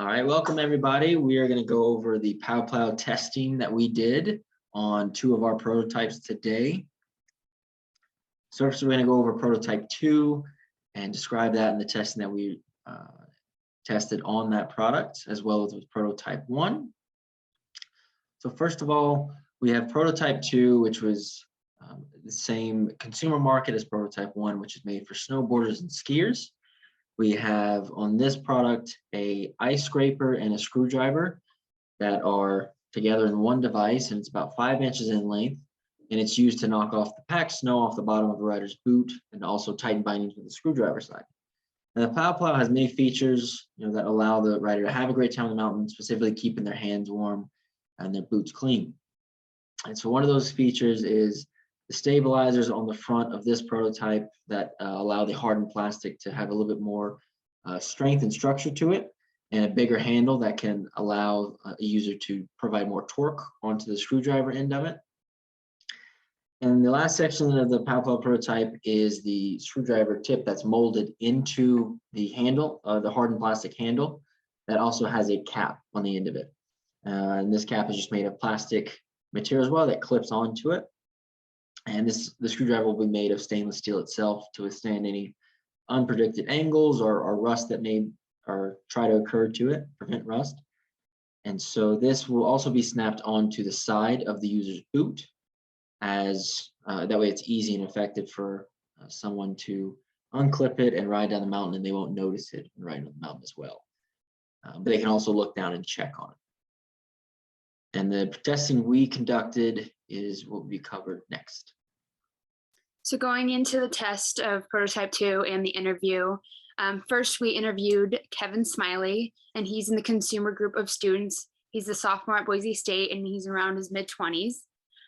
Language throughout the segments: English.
All right, welcome everybody. We are going to go over the PowPlow testing that we did on 2 of our prototypes today. So first we're going to go over prototype 2 and describe that in the testing that we tested on that product, as well as with prototype 1. So first of all, we have prototype 2, which was the same consumer market as prototype 1, which is made for snowboarders and skiers. We have on this product a ice scraper and a screwdriver that are together in one device, and it's about 5 inches in length, and it's used to knock off the packed snow off the bottom of a rider's boot and also tighten bindings with the screwdriver side. And the PowPlow has many features that allow the rider to have a great time on the mountain, specifically keeping their hands warm and their boots clean. And so one of those features is the stabilizers on the front of this prototype that allow the hardened plastic to have a little bit more strength and structure to it, and a bigger handle that can allow a user to provide more torque onto the screwdriver end of it. And the last section of the PowPlow prototype is the screwdriver tip that's molded into the handle, the hardened plastic handle, that also has a cap on the end of it. And this cap is just made of plastic material as well that clips onto it. And the screwdriver will be made of stainless steel itself to withstand any unpredicted angles or rust that may try to occur to it, prevent rust. And so this will also be snapped onto the side of the user's boot, as that way it's easy and effective for someone to unclip it and ride down the mountain, and they won't notice it and riding on the mountain as well. But they can also look down and check on it. And the testing we conducted is what will be covered next. So going into the test of prototype 2 and the interview, first we interviewed Kevin Smiley, and he's in the consumer group of students. He's a sophomore at Boise State, and he's around his mid-20s.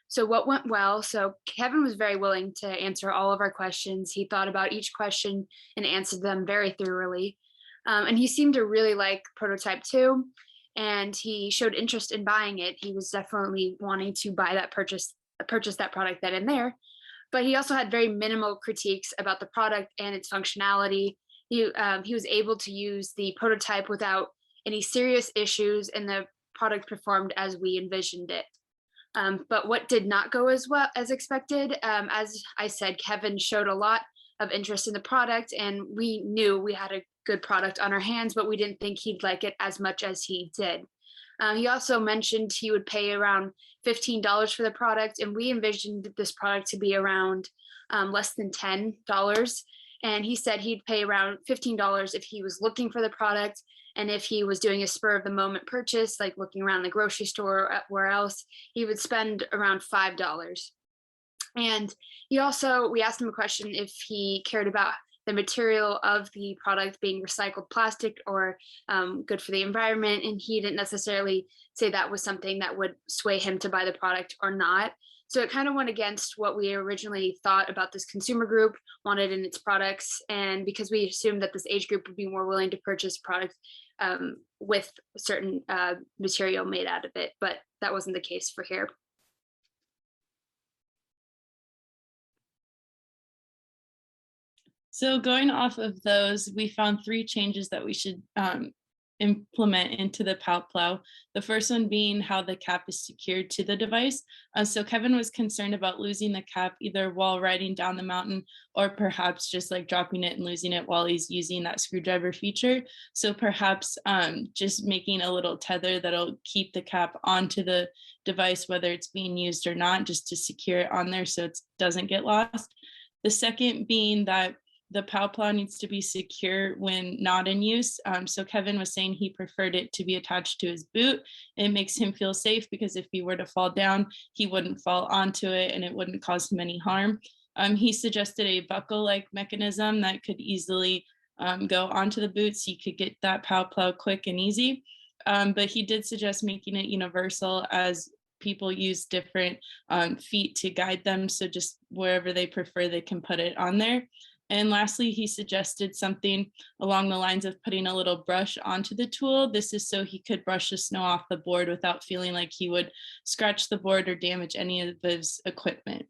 So what went well? So Kevin was very willing to answer all of our questions. He thought about each question and answered them very thoroughly. And he seemed to really like prototype 2. And he showed interest in buying it. He was definitely wanting to buy that purchase that product then and there. But he also had very minimal critiques about the product and its functionality. He was able to use the prototype without any serious issues, and the product performed as we envisioned it. But what did not go as well as expected, as I said, Kevin showed a lot of interest in the product, and we knew we had a good product on our hands, but we didn't think he'd like it as much as he did. He also mentioned he would pay around $15 for the product, and we envisioned this product to be around less than $10. And he said he'd pay around $15 if he was looking for the product, and if he was doing a spur of the moment purchase, like looking around the grocery store or where else, he would spend around $5. And we asked him a question if he cared about the material of the product being recycled plastic or good for the environment, and he didn't necessarily say that was something that would sway him to buy the product or not. So it kind of went against what we originally thought about this consumer group wanted in its products, and because we assumed that this age group would be more willing to purchase products with certain material made out of it, but that wasn't the case for here. So going off of those, we found 3 changes that we should implement into the PowPlow. The first one being how the cap is secured to the device. So Kevin was concerned about losing the cap either while riding down the mountain, or perhaps just like dropping it and losing it while he's using that screwdriver feature. So perhaps just making a little tether that'll keep the cap onto the device, whether it's being used or not, just to secure it on there so it doesn't get lost. The second being that the PowPlow needs to be secure when not in use. So Kevin was saying he preferred it to be attached to his boot. It makes him feel safe because if he were to fall down, he wouldn't fall onto it and it wouldn't cause him any harm. He suggested a buckle-like mechanism that could easily go onto the boot so you could get that PowPlow quick and easy. But he did suggest making it universal, as people use different feet to guide them. So just wherever they prefer, they can put it on there. And lastly, he suggested something along the lines of putting a little brush onto the tool. This is so he could brush the snow off the board without feeling like he would scratch the board or damage any of his equipment.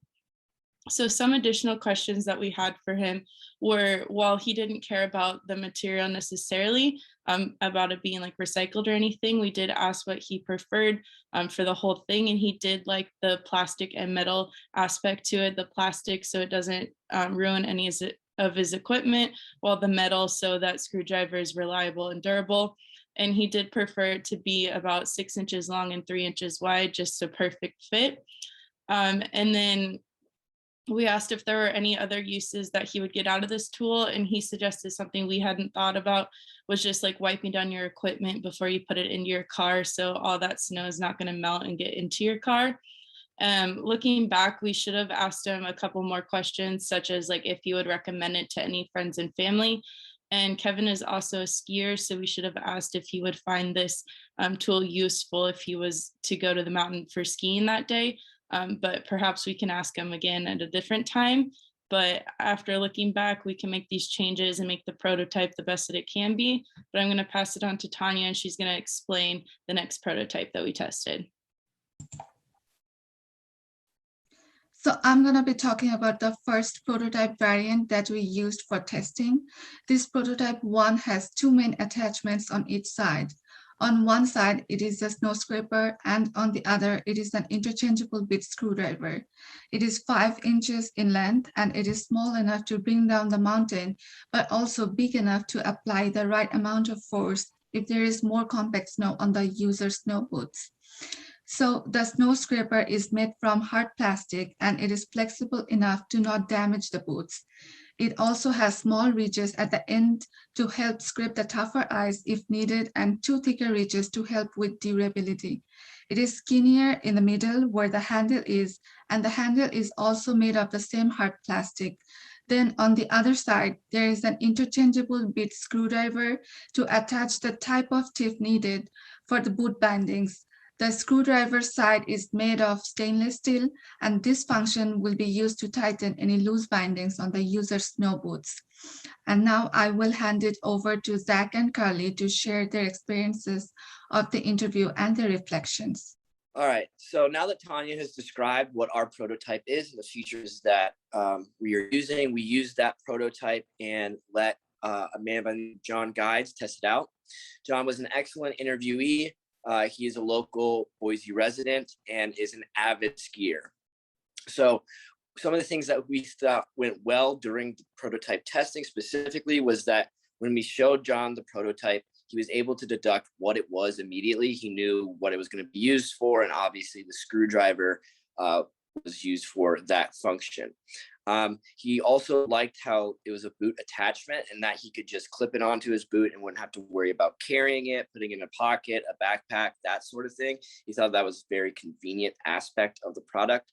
So some additional questions that we had for him were, while he didn't care about the material necessarily, about it being like recycled or anything, we did ask what he preferred for the whole thing. And he did like the plastic and metal aspect to it, the plastic so it doesn't ruin any of his equipment, while the metal so that screwdriver is reliable and durable. And he did prefer it to be about 6 inches long and 3 inches wide, just a perfect fit. And then we asked if there were any other uses that he would get out of this tool, and he suggested something we hadn't thought about was just like wiping down your equipment before you put it into your car, so all that snow is not going to melt and get into your car. Looking back, we should have asked him a couple more questions, such as like if he would recommend it to any friends and family. And Kevin is also a skier, so we should have asked if he would find this tool useful if he was to go to the mountain for skiing that day. But perhaps we can ask him again at a different time. But after looking back, we can make these changes and make the prototype the best that it can be. But I'm going to pass it on to Tanya, and she's going to explain the next prototype that we tested. So I'm going to be talking about the first prototype variant that we used for testing. This prototype 1 has 2 main attachments on each side. On one side, it is a snow scraper, and on the other, it is an interchangeable bit screwdriver. It is 5 inches in length, and it is small enough to bring down the mountain, but also big enough to apply the right amount of force if there is more compact snow on the user's snow boots. So the snow scraper is made from hard plastic, and it is flexible enough to not damage the boots. It also has small ridges at the end to help scrape the tougher ice if needed, and 2 thicker ridges to help with durability. It is skinnier in the middle where the handle is, and the handle is also made of the same hard plastic. Then on the other side, there is an interchangeable bit screwdriver to attach the type of tip needed for the boot bindings. The screwdriver side is made of stainless steel, and this function will be used to tighten any loose bindings on the user's snow boots. And now I will hand it over to Zach and Carly to share their experiences of the interview and their reflections. All right, so now that Tanya has described what our prototype is and the features that we are using, we use that prototype and let a man by the name of John Guides test it out. John was an excellent interviewee. He is a local Boise resident and is an avid skier. So some of the things that we thought went well during the prototype testing specifically was that when we showed John the prototype, he was able to deduct what it was immediately. He knew what it was going to be used for, and obviously the screwdriver was used for that function. He also liked how it was a boot attachment and that he could just clip it onto his boot and wouldn't have to worry about carrying it, putting it in a pocket, a backpack, that sort of thing. He thought that was a very convenient aspect of the product.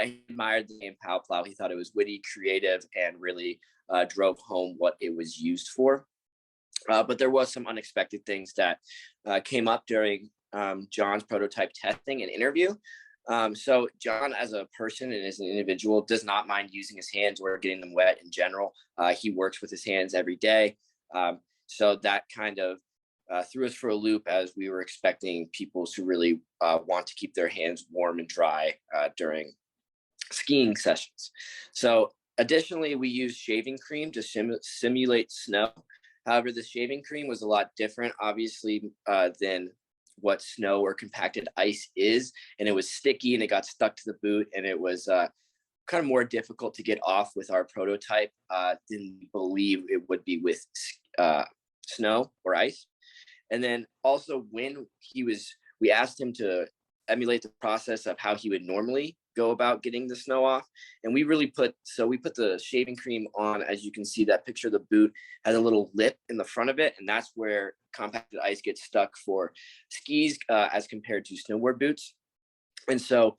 He admired the name PowPlow. He thought it was witty, creative, and really drove home what it was used for. But there was some unexpected things that came up during John's prototype testing and interview. So John, as a person and as an individual, does not mind using his hands or getting them wet in general. He works with his hands every day. So that kind of threw us for a loop as we were expecting people to really want to keep their hands warm and dry during skiing sessions. So additionally, we used shaving cream to simulate snow. However, the shaving cream was a lot different, obviously, than what snow or compacted ice is, and it was sticky and it got stuck to the boot, and it was kind of more difficult to get off with our prototype than we believe it would be with snow or ice. And then also when we asked him to emulate the process of how he would normally go about getting the snow off, and we put the shaving cream on. As you can see, that picture of the boot has a little lip in the front of it, and that's where compacted ice gets stuck for skis as compared to snowboard boots. And so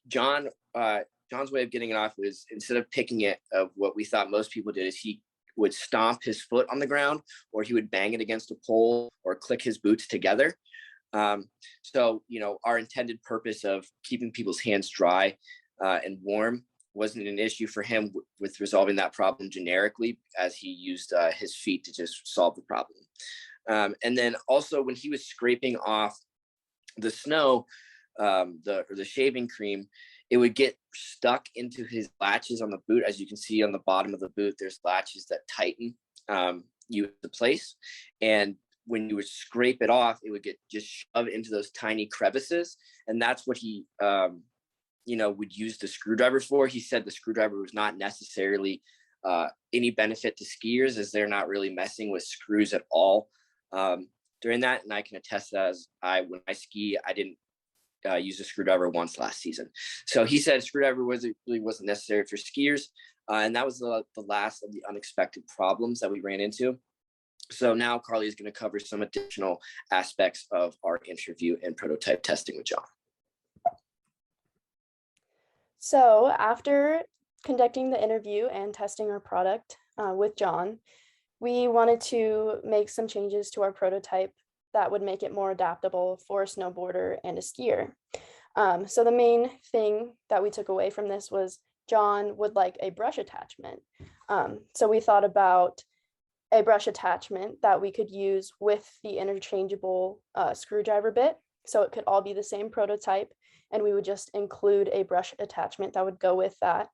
John's way of getting it off was, instead of picking it, of what we thought most people did, is he would stomp his foot on the ground, or he would bang it against a pole, or click his boots together. So, our intended purpose of keeping people's hands dry and warm wasn't an issue for him with resolving that problem generically, as he used his feet to just solve the problem. And then also when he was scraping off the snow, the shaving cream, it would get stuck into his latches on the boot. As you can see on the bottom of the boot, there's latches that tighten you into place. And when you would scrape it off, it would get just shoved into those tiny crevices. And that's what he, would use the screwdriver for. He said the screwdriver was not necessarily any benefit to skiers, as they're not really messing with screws at all during that. And I can attest that, as when I ski, I didn't use a screwdriver once last season. So he said screwdriver really wasn't necessary for skiers. And that was the last of the unexpected problems that we ran into. So now Carly is going to cover some additional aspects of our interview and prototype testing with John. So after conducting the interview and testing our product with John, we wanted to make some changes to our prototype that would make it more adaptable for a snowboarder and a skier. So the main thing that we took away from this was John would like a brush attachment. So we thought about a brush attachment that we could use with the interchangeable screwdriver bit. So it could all be the same prototype, and we would just include a brush attachment that would go with that.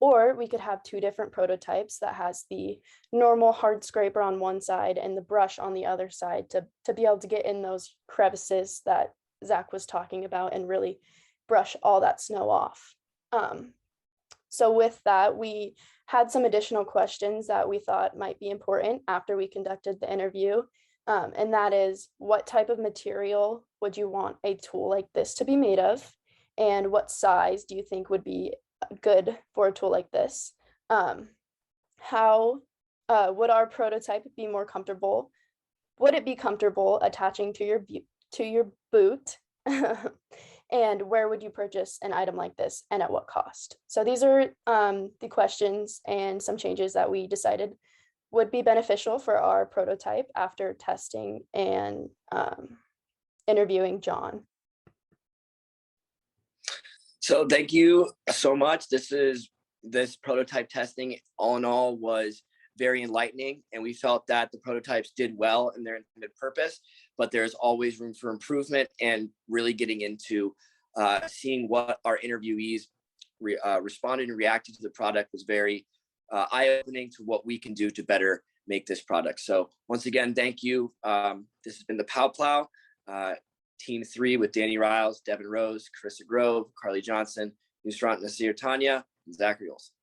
Or we could have two different prototypes that has the normal hard scraper on one side and the brush on the other side to be able to get in those crevices that Zach was talking about and really brush all that snow off. So with that, we had some additional questions that we thought might be important after we conducted the interview. And that is, what type of material would you want a tool like this to be made of? And what size do you think would be good for a tool like this? How would our prototype be more comfortable? Would it be comfortable attaching to your boot? And where would you purchase an item like this, and at what cost? So these are the questions and some changes that we decided would be beneficial for our prototype after testing and interviewing John. So thank you so much. This prototype testing, all in all, was very enlightening, and we felt that the prototypes did well in their intended purpose, but there's always room for improvement, and really getting into seeing what our interviewees responded and reacted to the product was very eye-opening to what we can do to better make this product. So once again, thank you. This has been the PowPlow Team 3 with Danny Riles, Devin Rose, Carissa Grove, Carly Johnson, Nusrat Nasir Tanya, and Zachary Olson.